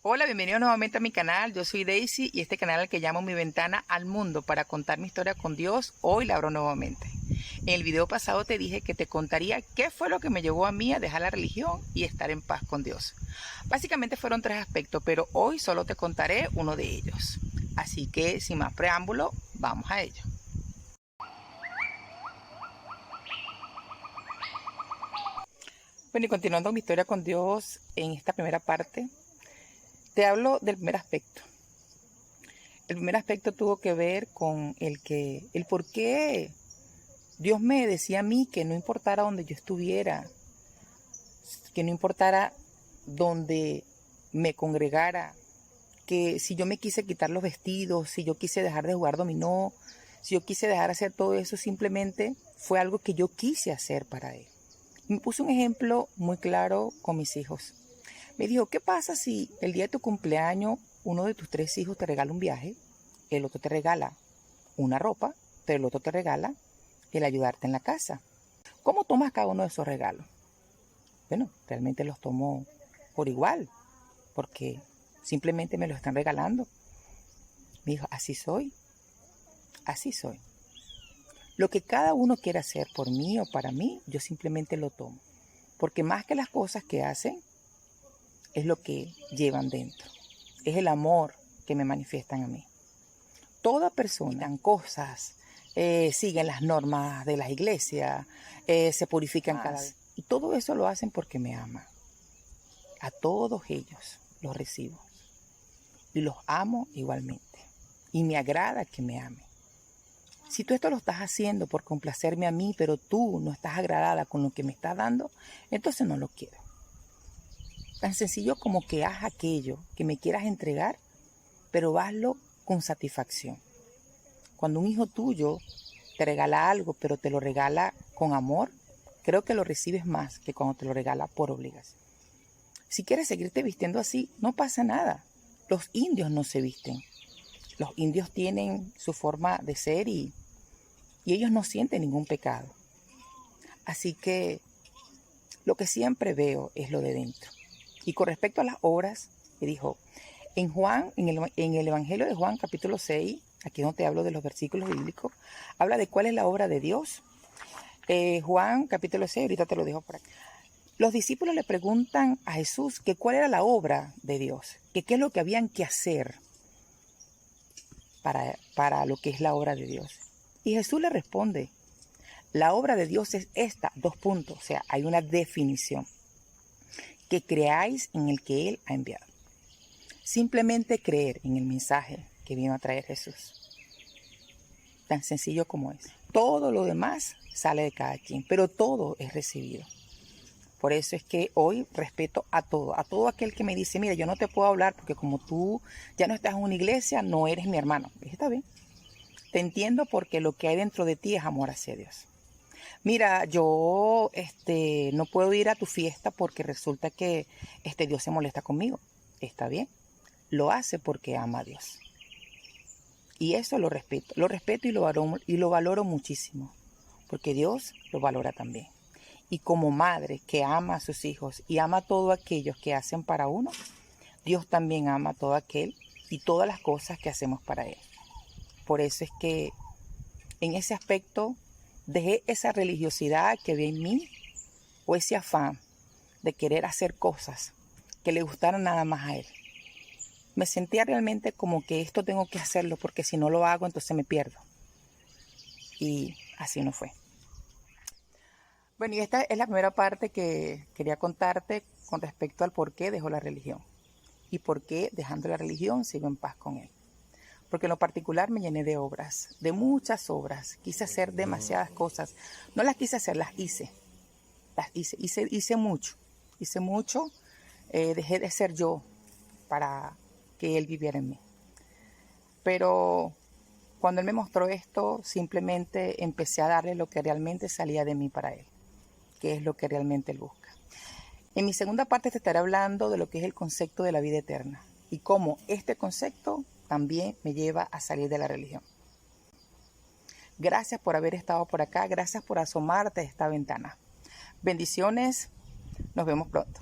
Hola, bienvenidos nuevamente a mi canal. Yo soy Daisy y este canal al que llamo Mi Ventana al Mundo para contar mi historia con Dios, hoy la abro nuevamente. En el video pasado te dije que te contaría qué fue lo que me llevó a mí a dejar la religión y estar en paz con Dios. Básicamente fueron 3 aspectos, pero hoy solo te contaré uno de ellos. Así que sin más preámbulo, vamos a ello. Bueno, y continuando mi historia con Dios en esta primera parte, te hablo del primer aspecto. El primer aspecto tuvo que ver con el por qué Dios me decía a mí que no importara donde yo estuviera, que no importara donde me congregara, que si yo me quise quitar los vestidos, si yo quise dejar de jugar dominó, si yo quise dejar de hacer todo eso, simplemente fue algo que yo quise hacer para Él. Me puso un ejemplo muy claro con mis hijos. Me dijo, ¿qué pasa si el día de tu cumpleaños uno de tus 3 hijos te regala un viaje, el otro te regala una ropa, pero el otro te regala el ayudarte en la casa? ¿Cómo tomas cada uno de esos regalos? Bueno, realmente los tomo por igual, porque simplemente me los están regalando. Me dijo, así soy, así soy. Lo que cada uno quiera hacer por mí o para mí, yo simplemente lo tomo. Porque más que las cosas que hacen, es lo que llevan dentro. Es el amor que me manifiestan a mí. Toda persona dan cosas, siguen las normas de las iglesias, se purifican cada vez. Y todo eso lo hacen porque me aman. A todos ellos los recibo. Y los amo igualmente. Y me agrada que me amen. Si tú esto lo estás haciendo por complacerme a mí, pero tú no estás agradada con lo que me estás dando, entonces no lo quiero. Tan sencillo como que haz aquello que me quieras entregar, pero hazlo con satisfacción. Cuando un hijo tuyo te regala algo, pero te lo regala con amor, creo que lo recibes más que cuando te lo regala por obligación. Si quieres seguirte vistiendo así, no pasa nada. Los indios no se visten. Los indios tienen su forma de ser y ellos no sienten ningún pecado. Así que lo que siempre veo es lo de dentro. Y con respecto a las obras, me dijo, en el Evangelio de Juan, capítulo 6, aquí donde te hablo de los versículos bíblicos, habla de cuál es la obra de Dios. Juan, capítulo 6, ahorita te lo dejo por aquí. Los discípulos le preguntan a Jesús que cuál era la obra de Dios, que qué es lo que habían que hacer para lo que es la obra de Dios. Y Jesús le responde, la obra de Dios es esta, 2 puntos, o sea, hay una definición. Que creáis en el que Él ha enviado. Simplemente creer en el mensaje que vino a traer Jesús. Tan sencillo como es. Todo lo demás sale de cada quien, pero todo es recibido. Por eso es que hoy respeto a todo aquel que me dice, mira, yo no te puedo hablar porque como tú ya no estás en una iglesia, no eres mi hermano. Está bien. Te entiendo porque lo que hay dentro de ti es amor hacia Dios. Mira, yo no puedo ir a tu fiesta porque resulta que Dios se molesta conmigo. Está bien, lo hace porque ama a Dios. Y eso lo respeto y lo valoro muchísimo, porque Dios lo valora también. Y como madre que ama a sus hijos y ama a todos aquellos que hacen para uno, Dios también ama a todo aquel y todas las cosas que hacemos para Él. Por eso es que en ese aspecto dejé esa religiosidad que había en mí o ese afán de querer hacer cosas que le gustaran nada más a Él. Me sentía realmente como que esto tengo que hacerlo porque si no lo hago entonces me pierdo. Y así no fue. Bueno, y esta es la primera parte que quería contarte con respecto al por qué dejo la religión. Y por qué dejando la religión sigo en paz con Él. Porque en lo particular me llené de obras, de muchas obras. Quise hacer demasiadas cosas. No las quise hacer, las hice. Hice mucho. Dejé de ser yo para que Él viviera en mí. Pero cuando Él me mostró esto, simplemente empecé a darle lo que realmente salía de mí para Él, que es lo que realmente Él busca. En mi segunda parte te estaré hablando de lo que es el concepto de la vida eterna y cómo este concepto también me lleva a salir de la religión. Gracias por haber estado por acá, gracias por asomarte a esta ventana. Bendiciones, nos vemos pronto.